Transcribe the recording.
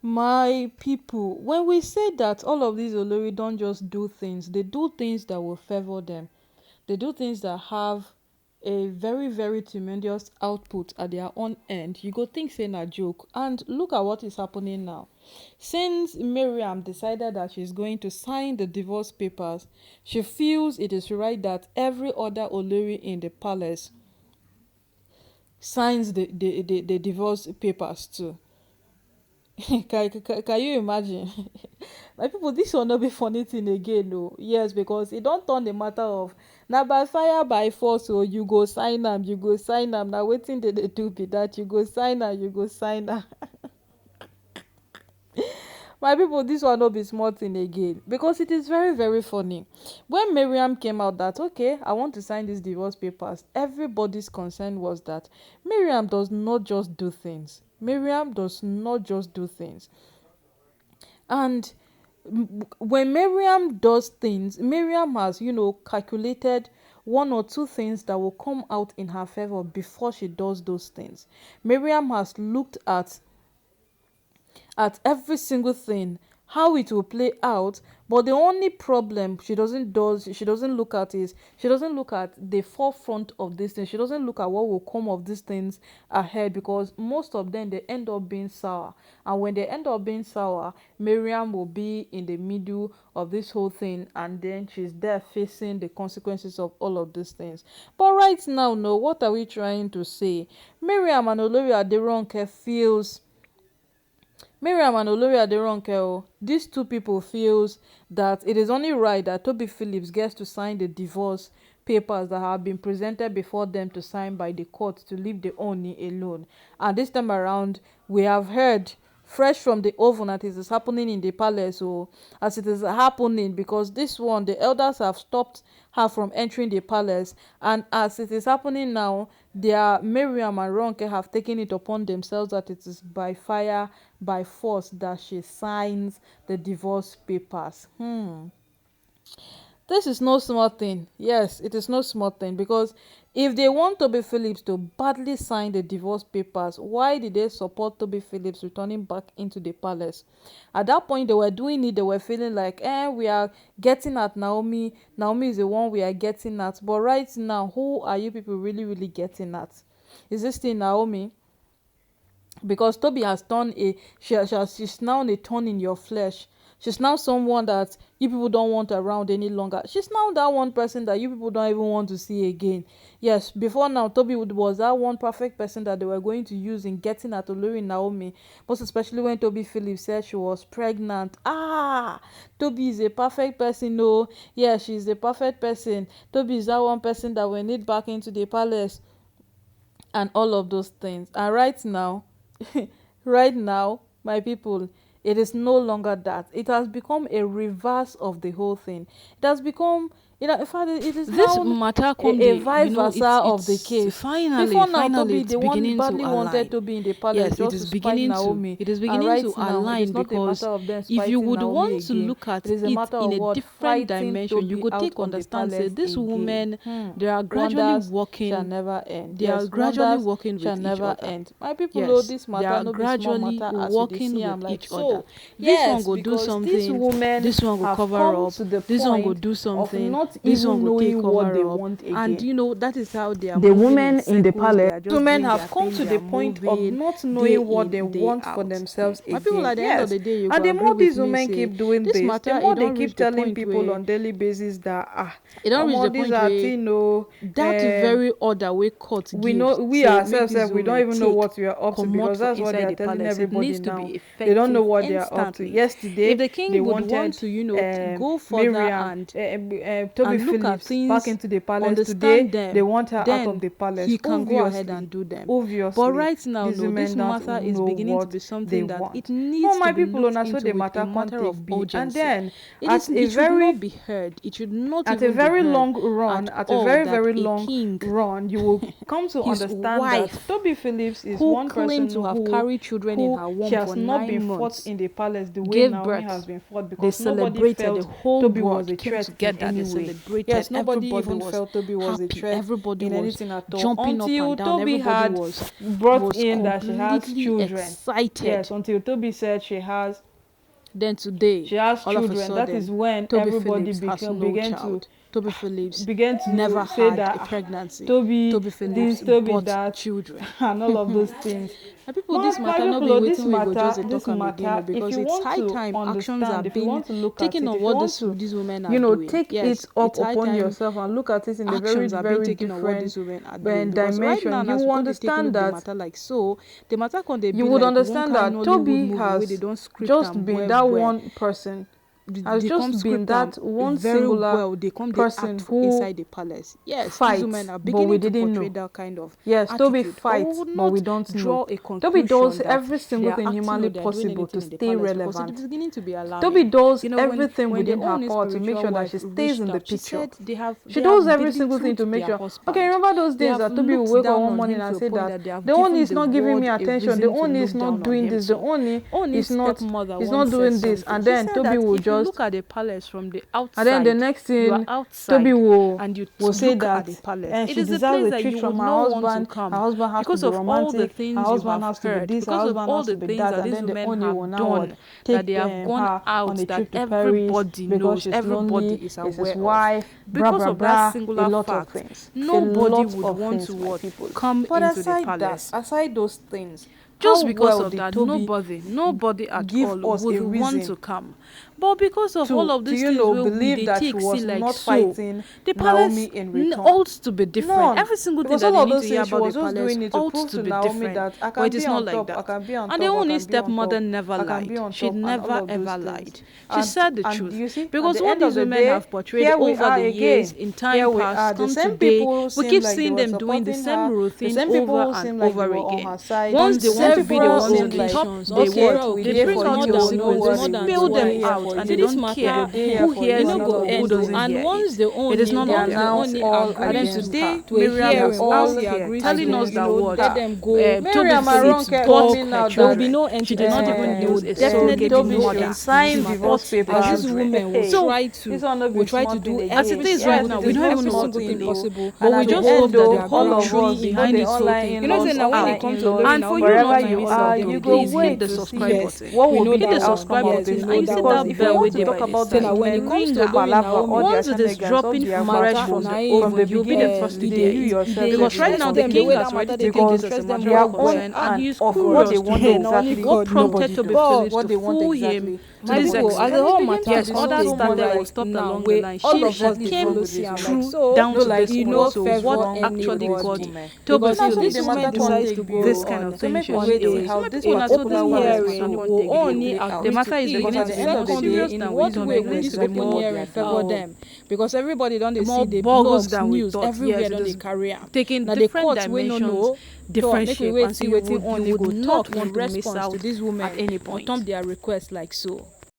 My people, when we say that all of these Olori don't just do things, they do things that will favor them. They do things that have a very, very tremendous output at their own end. You go think saying a joke. And look at what is happening now. Since Miriam decided that she's going to sign the divorce papers, she feels it is right that every other Olori in the palace signs the divorce papers too. Can you imagine? My people, this will not be funny thing again, no. Yes, because it don't turn the matter of now by fire by force. So you go sign them, you go sign them. Now waiting they do be that you go sign them, you go sign them. My people, this will not be small thing again because it is very, very funny. When Miriam came out that okay, I want to sign these divorce papers, everybody's concern was that Miriam does not just do things. Miriam does not just do things. And when Miriam does things, Miriam has, calculated one or two things that will come out in her favor before she does those things. Miriam has looked at every single thing, how it will play out. But the only problem she doesn't look at is she doesn't look at the forefront of this thing. She doesn't look at what will come of these things ahead, because most of them they end up being sour. And when they end up being sour, Miriam will be in the middle of this whole thing, and then she's there facing the consequences of all of these things. But right now, no, what are we trying to say? Miriam and Olori Aderonke, these two people feels that it is only right that Tobi Philips gets to sign the divorce papers that have been presented before them to sign by the court to leave the ooni alone. And this time around, we have heard fresh from the oven that it is happening in the palace, as it is happening, because this one the elders have stopped her from entering the palace, and as it is happening now, their Miriam and Ronke have taken it upon themselves that it is by fire by force that she signs the divorce papers. This is no small thing. Yes, it is no small thing, because if they want Tobi Philips to badly sign the divorce papers, why did they support Tobi Philips returning back into the palace? At that point, they were doing it, they were feeling like, we are getting at Naomi. Naomi is the one we are getting at. But right now, who are you people really, really getting at? Is this still Naomi? Because Toby has done she's now a thorn in your flesh. She's now someone that you people don't want around any longer. She's now that one person that you people don't even want to see again. Yes, before now, Toby was that one perfect person that they were going to use in getting at Olori Naomi. Most especially when Tobi Philips said she was pregnant. Toby is a perfect person. No, yeah, she's a perfect person. Toby is that one person that we need back into the palace. And all of those things. And right now, my people, it is no longer that. It has become a reverse of the whole thing. It has become, in fact, it is this now matter a vice versa of the it's case. Finally, Before now, finally, Toby, it's the one beginning badly to wanted align. to be in the palace Yes, just it to is spite beginning Naomi. to. It is And beginning right to now, it align, is not a because matter of them if you spiting would Naomi want to again. look at It is a it matter in of a what? different Fighting dimension, you Toby could out take of the understand. Say palace these again. women, they are gradually Wonders shall working. never end. They Yes, are gradually wonders working shall with each never other. end. My people, Yes, this they matter are no be small gradually matter as we dey see working am with like each other. so. This one Yes, go do because these something. women This one go have cover come up. to the This one go point do of something. not This one even go take knowing what they cover up. want And again. that is how they are The moving women in the circles. They palace, are just women doing their have come thing. to They the are point of moving not day knowing what they in, day want for out. themselves My people, again. at the end of Yes, the day, you and can the agree more with these me. women Say keep doing this this, the matter, more it they don't keep reach the telling point people where on daily basis that it don't reach the these point are where thing that very order wey court we know give we say make ourselves these we don't women even know take what we are up to, comot because for that's what they inside are the telling palace. It everybody needs to now. be They don't know effective what they are up to. instantly. If Yesterday the they king would want wanted to, go further Miriam, and Toby look at Phillips back things, into the palace. understand Today they them, want her out of then the palace. he can go ahead and do them. But Obviously, right now, these no, this women don't matter is know beginning to what be they something that it want. But needs to my be people, looked on so into the with a matter can't matter of take be, and urgency. then at a It should not very be heard. It should not at a even be very heard long run, at at a all very, that very a long king, run, you will come to his understand that wife, Toby Phillips is who one claimed person to have carried children in who her she womb has for not been 9 fought months, in the palace the way gave Naomi has birth. been fought, They because nobody celebrated. The felt whole Toby was world a came threat in together. any They way. celebrated. Yes, nobody Everybody even was felt Tobi was a happy. threat Everybody in was anything at all. jumping up Until and down. Tobi Everybody had was brought in that she has completely children. excited. Yes, until Tobi said she has Today, has all of a children. sudden, That is when Tobi everybody Philips has no began child. Tobi Philips to never say had that a pregnancy. Tobi Philips this, Tobi bought that, children. and all of those things. And people, this matter not be This waiting. We go just matter, talk am again, if because you it's want high to time actions understand, are if you being want to look at taken it, on if you what want to, these women are doing. take Yes, it up it's high upon time yourself and look at it in a very, actions are being very taken on what different these women are doing. Because right dimension. now, You as we will come to take a understand look the that matter like so, the matter can they be you would like understand one that kind Nollywood Tobi movie where they has don't script just and been well, that well. one person, has They come just been script that am one very singular well. They come they person act who inside the palace. Yes, these fights, women are but we beginning to didn't portray know. that kind of Yes, Tobi attitude. But we fights, would but we not don't draw know. a conclusion Tobi does that every they single are thing acting humanly or they are doing possible to anything in the stay palace, because relevant. it is beginning to be alarming. Tobi does When everything when the within her own power to make spiritual sure that wife she stays reached in the out, she picture. said She they does have every been single thing true to make their sure. husband. Okay, remember those They days have that Tobi will looked wake up down one on morning him and to a say point that they have the Oni given is the not giving me world a attention, the reason to Oni look is not down on doing him this, the too. Oni Oni's is not stepmother is once not doing said this, something. and She then said Tobi that will if you just, look at the palace from the and then the outside, next you are thing outside Tobi will and you say look at that the palace. and It she is a deserves place a that treat you from would her not want to husband. Her come husband has to because be of all the romantic. Her things you husband have has to be heard, this. Her because of husband all has to the be things that. that And these then the women Oni will have now what done, that take they have gone her on out, a that trip to Paris everybody because knows, she's everybody lonely. is It's his aware of. wife. Bra Because bra of that bra. A singular lot of fact, things. A nobody lot would of want to things, my people. come But into the aside that, palace. aside those things, Just how because well of did that, Tobi nobody at give all us would a want to reason come. But because of all of to these things where believe they that she take see was like not so, fighting the Naomi palace in return? ought to be different. None. Every single thing Because that all they of need those to hear things she about the was just palace doing it to ought prove to to be Naomi different. that I But can it be is not on like top, I that. can be on And the top, I only can be on top, stepmother never I can be lied. on She top, and all never of those ever things. lied. She said the And truth. you see, Because at the what end of these the women day, have portrayed here we over are the again. years, in Here time we past, are. The come same today, people we seem keep like they seeing were them doing the supporting same her. The routine same over people and seem like they over were on again. her side. Once they The want same to be the people ones on seemed the like, top, okay, what? we They there bring for out you, the we know what secrets, we will spill do. them We here out, for and they you. don't We care go there here who for you hears and it all or of who those doesn't things. hear once it. the It is Oni, none They of are once their the now business. Oni all And then agrees against today, her. to a Miriam They are is hearing, out once all he here agrees telling to, us that what let them go, Toby Miriam say Phillips Aronke bought talk, coming her out there will that be children. no She did not entity even they know. would It's definitely the definitely Toby no should mother entity sign this matter, divorce bought the as papers. these children. women will Hey, So try this to one no be small do thing as again. it is everything, right Yes, now, it we is don't no even know small what to something thing, believe. oh. possible, But And we at to the just hold hope end, that the though, their all whole of country us, truth in both behind the this whole online thing You know, say in-laws, comes now when it out. comes to offline Olori, And now for we you don't not wherever to find you miss all are, of out them you on go dey this, here. hit wait the to see subscribe Yes, button. what we will know be Hit the the that one. outcome subscribe of Yes, button we this. and know you Oh, see that because one. that if you bell where want they to talk by the about Say the now side. when it immense comes Ring to am. Olori, now palaver all their Once it is shenanigans, all dropping their fresh matter gbasgbos na ones him from the over, you you'll be the beginning first till to be today, hear you it. yourself dey said Because you were right stress now the them the king way confused that has already matter dey taken take dey because this as a stress them matter their of well own well. concern and and he is of what they curious to want Hey, know na only exactly, what God know. prompted nobody Toby knows. But Phillips What to they want fool him exactly, to my this nobody people, knows. as extent. the And it whole begins matter to Yes, be come so others dey so started much be or like stopped now, along the wey line. all She of us dey came follow with see this am woman. like true so, down No, to like this e point. no what So is favour what wrong with actually this got anybody. woman? Toby Because Now if so Phillips this the to woman matter do can't decides take to be this go oh. kind of on So thing make we she on wait till is. how a this Una so this open particular one one is hearing, not so will take begin Ooni play play. out. The agree to matter is it? Because beginning at On to the the be end more of the second day, day, serious in than we what thought way and will nobody going is this to be open more above hearing their favour duty. them? Because everybody don dey more see the boggles blogs, than we news thought. everywhere Yes, it don dey is carry am. taking Na the different court wey no dimensions, know. So different make we shape, wait and so see wetin you Ooni would go not talk in want to miss response to out this at women any on top point. their request like so.